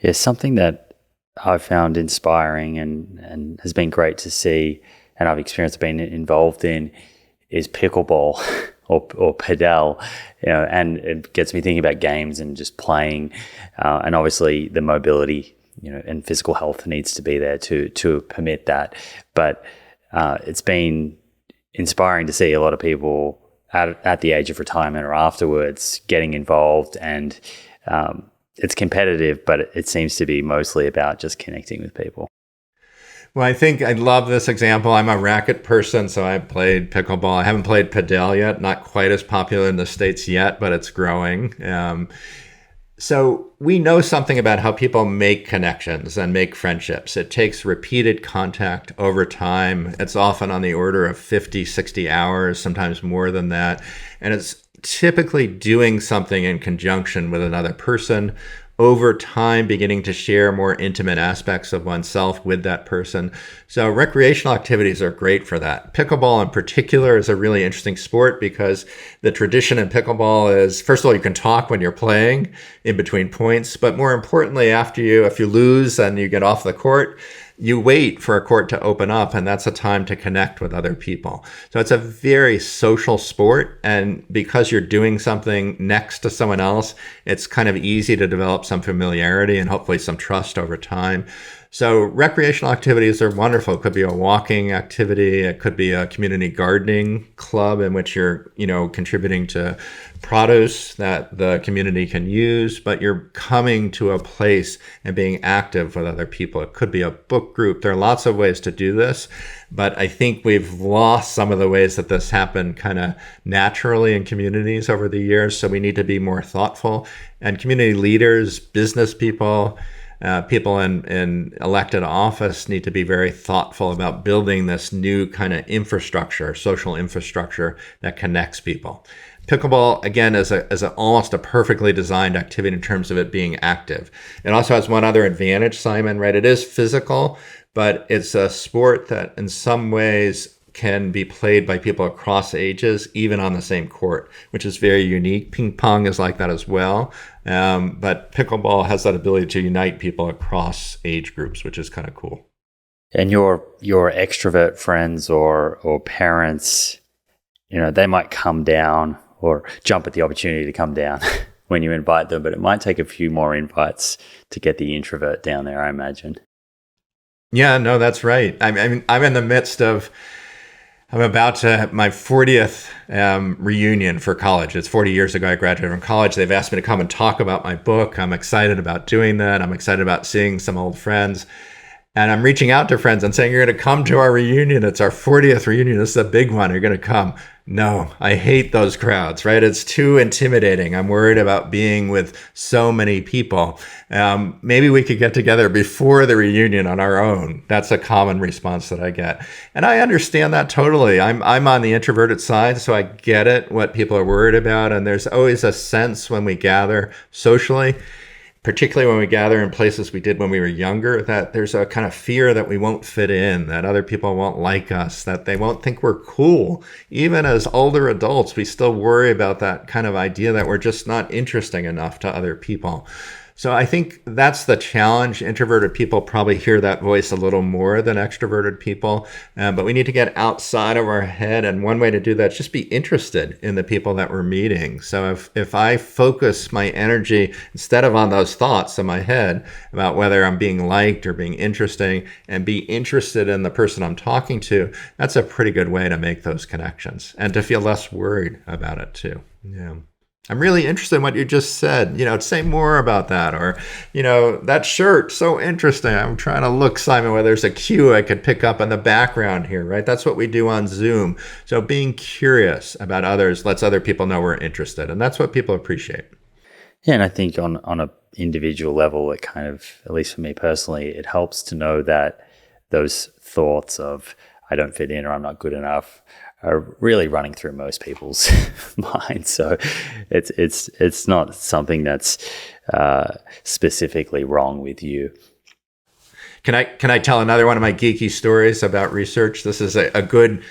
Yeah, something that I've found inspiring and has been great to see, and I've experienced being involved in, is pickleball or padel, and it gets me thinking about games and just playing, and obviously the mobility, and physical health needs to be there to permit that. But it's been inspiring to see a lot of people at the age of retirement or afterwards getting involved, and it's competitive, but it seems to be mostly about just connecting with people. Well, I think I love this example. I'm a racket person, so I've played pickleball. I haven't played padel yet, not quite as popular in the States yet, but it's growing. So we know something about how people make connections and make friendships. It takes repeated contact over time. It's often on the order of 50, 60 hours, sometimes more than that. And it's typically doing something in conjunction with another person over time, beginning to share more intimate aspects of oneself with that person. So recreational activities are great for that. Pickleball in particular is a really interesting sport because the tradition in pickleball is, first of all, you can talk when you're playing in between points, but more importantly, if you lose and you get off the court, you wait for a court to open up, and that's a time to connect with other people. So it's a very social sport, and because you're doing something next to someone else, it's kind of easy to develop some familiarity and hopefully some trust over time. So recreational activities are wonderful. It could be a walking activity. It could be a community gardening club in which you're, contributing to produce that the community can use, but you're coming to a place and being active with other people. It could be a book group. There are lots of ways to do this, but I think we've lost some of the ways that this happened kind of naturally in communities over the years. So we need to be more thoughtful, and community leaders, business people, people in elected office need to be very thoughtful about building this new kind of infrastructure, social infrastructure that connects people. Pickleball, again, is almost a perfectly designed activity in terms of it being active. It also has one other advantage, Simon, right? It is physical, but it's a sport that in some ways can be played by people across ages, even on the same court, which is very unique. Ping pong is like that as well. But pickleball has that ability to unite people across age groups, which is kind of cool. And your extrovert friends or parents, they might come down or jump at the opportunity to come down when you invite them, but it might take a few more invites to get the introvert down there, I imagine. Yeah, no, that's right. I mean, I'm about to have my 40th reunion for college. It's 40 years ago I graduated from college. They've asked me to come and talk about my book. I'm excited about doing that. I'm excited about seeing some old friends. And I'm reaching out to friends and saying, you're going to come to our reunion. It's our 40th reunion. This is a big one. You're going to come. No, I hate those crowds, right? It's too intimidating. I'm worried about being with so many people. Maybe we could get together before the reunion on our own. That's a common response that I get. And I understand that totally. I'm on the introverted side, so I get it, what people are worried about. And there's always a sense when we gather socially, particularly when we gather in places we did when we were younger, that there's a kind of fear that we won't fit in, that other people won't like us, that they won't think we're cool. Even as older adults, we still worry about that kind of idea that we're just not interesting enough to other people. So I think that's the challenge. Introverted people probably hear that voice a little more than extroverted people, but we need to get outside of our head. And one way to do that is just be interested in the people that we're meeting. So if I focus my energy instead of on those thoughts in my head about whether I'm being liked or being interesting, and be interested in the person I'm talking to, that's a pretty good way to make those connections and to feel less worried about it too. Yeah. I'm really interested in what you just said. Say more about that. Or, that shirt, so interesting. I'm trying to look, Simon, whether there's a cue I could pick up in the background here, right? That's what we do on Zoom. So being curious about others lets other people know we're interested. And that's what people appreciate. Yeah, and I think on an individual level, it kind of, at least for me personally, it helps to know that those thoughts of I don't fit in or I'm not good enough are really running through most people's minds. So it's not something that's specifically wrong with you. Can I tell another one of my geeky stories about research? This is a good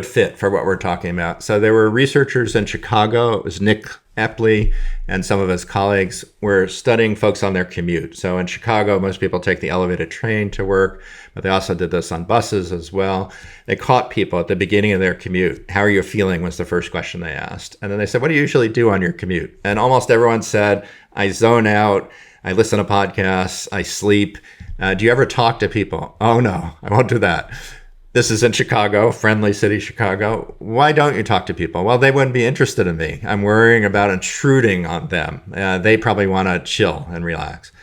fit for what we're talking about. So there were researchers in Chicago. It was Nick Epley and some of his colleagues were studying folks on their commute. So in Chicago, most people take the elevated train to work, but they also did this on buses as well. They caught people at the beginning of their commute. How are you feeling was the first question they asked. And then they said, what do you usually do on your commute? And almost everyone said, I zone out, I listen to podcasts, I sleep. Do you ever talk to people? Oh no, I won't do that. This is in Chicago, friendly city, Chicago. Why don't you talk to people? Well, they wouldn't be interested in me. I'm worrying about intruding on them. They probably want to chill and relax.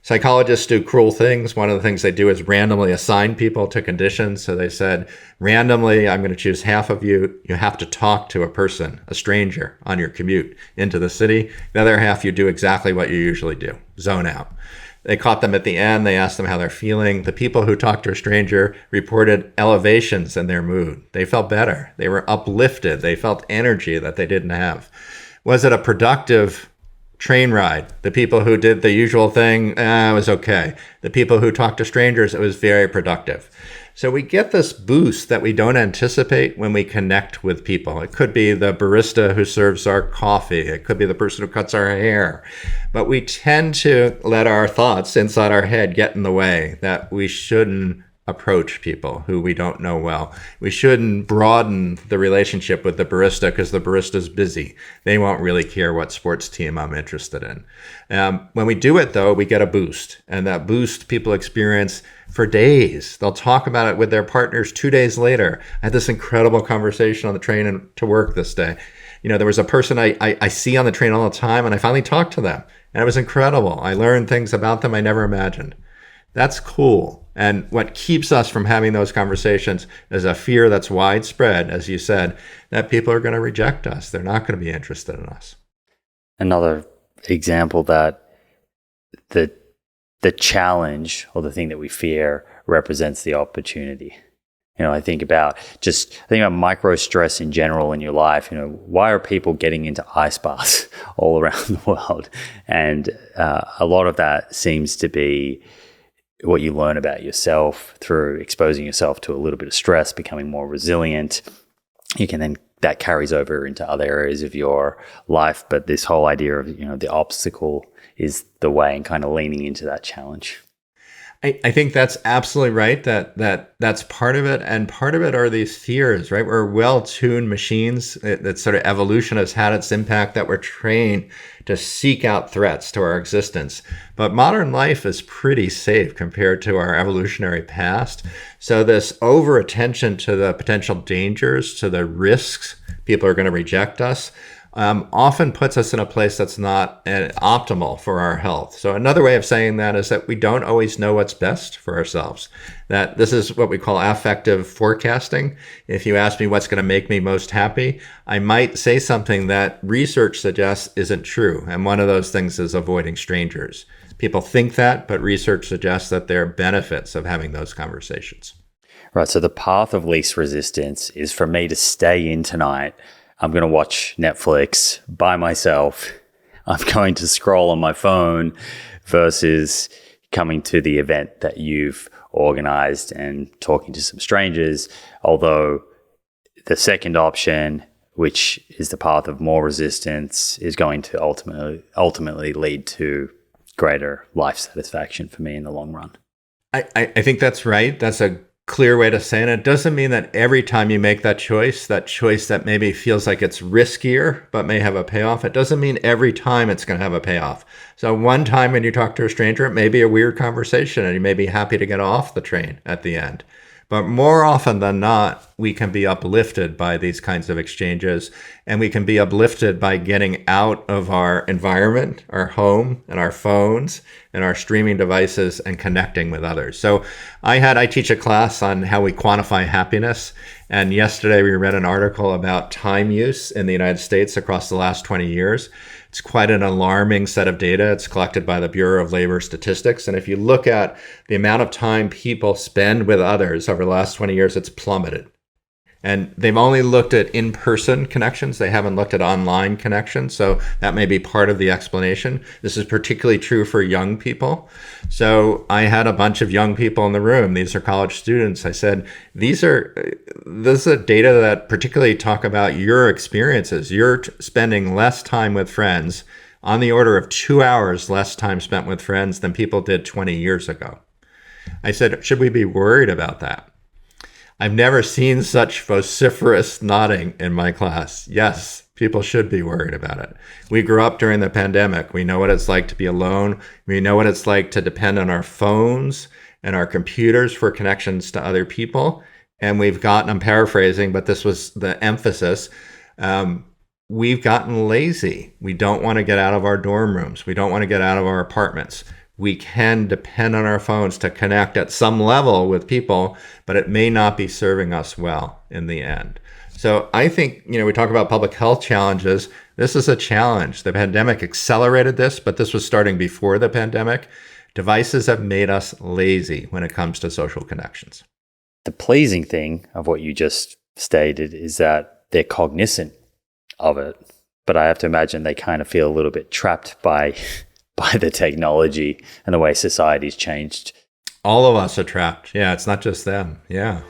Psychologists do cruel things. One of the things they do is randomly assign people to conditions. So they said, randomly, I'm going to choose half of you. You have to talk to a person, a stranger, on your commute into the city. The other half, you do exactly what you usually do, zone out. They caught them at the end. They asked them how they're feeling. The people who talked to a stranger reported elevations in their mood. They felt better. They were uplifted. They felt energy that they didn't have. Was it a productive train ride? The people who did the usual thing, it was okay. The people who talked to strangers, it was very productive. So we get this boost that we don't anticipate when we connect with people. It could be the barista who serves our coffee. It could be the person who cuts our hair. But we tend to let our thoughts inside our head get in the way that we shouldn't approach people who we don't know well. We shouldn't broaden the relationship with the barista because the barista's busy. They won't really care what sports team I'm interested in. When we do it, though, we get a boost. And that boost people experience for days. They'll talk about it with their partners 2 days later. I had this incredible conversation on the train to work this day. There was a person I see on the train all the time, and I finally talked to them. And it was incredible. I learned things about them I never imagined. That's cool. And what keeps us from having those conversations is a fear that's widespread, as you said, that people are going to reject us. They're not going to be interested in us. Another example that the challenge or the thing that we fear represents the opportunity. I think about micro stress in general in your life. Why are people getting into ice baths all around the world? And a lot of that seems to be what you learn about yourself through exposing yourself to a little bit of stress, becoming more resilient. That carries over into other areas of your life. But this whole idea of, the obstacle is the way, and kind of leaning into that challenge. I think that's absolutely right. That's part of it. And part of it are these fears, right? We're well-tuned machines. That sort of evolution has had its impact, that we're trained to seek out threats to our existence. But modern life is pretty safe compared to our evolutionary past. So this over-attention to the potential dangers, to the risks, people are going to reject us, often puts us in a place that's not optimal for our health. So another way of saying that is that we don't always know what's best for ourselves. That this is what we call affective forecasting. If you ask me what's going to make me most happy, I might say something that research suggests isn't true. And one of those things is avoiding strangers. People think that, but research suggests that there are benefits of having those conversations. Right. So the path of least resistance is for me to stay in tonight. I'm going to watch Netflix by myself. I'm going to scroll on my phone versus coming to the event that you've organized and talking to some strangers. Although the second option, which is the path of more resistance, is going to ultimately lead to greater life satisfaction for me in the long run. I think that's right. That's a clear way to say it. It doesn't mean that every time you make that choice that maybe feels like it's riskier but may have a payoff, it doesn't mean every time it's going to have a payoff. So one time when you talk to a stranger, it may be a weird conversation and you may be happy to get off the train at the end. But more often than not, we can be uplifted by these kinds of exchanges, and we can be uplifted by getting out of our environment, our home, and our phones, and our streaming devices, and connecting with others. So I teach a class on how we quantify happiness, and yesterday we read an article about time use in the United States across the last 20 years. It's quite an alarming set of data. It's collected by the Bureau of Labor Statistics. And if you look at the amount of time people spend with others over the last 20 years, it's plummeted. And they've only looked at in-person connections. They haven't looked at online connections. So that may be part of the explanation. This is particularly true for young people. So I had a bunch of young people in the room. These are college students. I said, this is data that particularly talk about your experiences. You're spending less time with friends, on the order of 2 hours less time spent with friends than people did 20 years ago. I said, should we be worried about that? I've never seen such vociferous nodding in my class. Yes, people should be worried about it. We grew up during the pandemic. We know what it's like to be alone. We know what it's like to depend on our phones and our computers for connections to other people. And we've gotten, I'm paraphrasing, but this was the emphasis, we've gotten lazy. We don't want to get out of our dorm rooms. We don't want to get out of our apartments. We can depend on our phones to connect at some level with people, but it may not be serving us well in the end. So I think, we talk about public health challenges. This is a challenge. The pandemic accelerated this, but this was starting before the pandemic. Devices have made us lazy when it comes to social connections. The pleasing thing of what you just stated is that they're cognizant of it, but I have to imagine they kind of feel a little bit trapped by the technology and the way society's changed. All of us are trapped. Yeah, it's not just them. Yeah.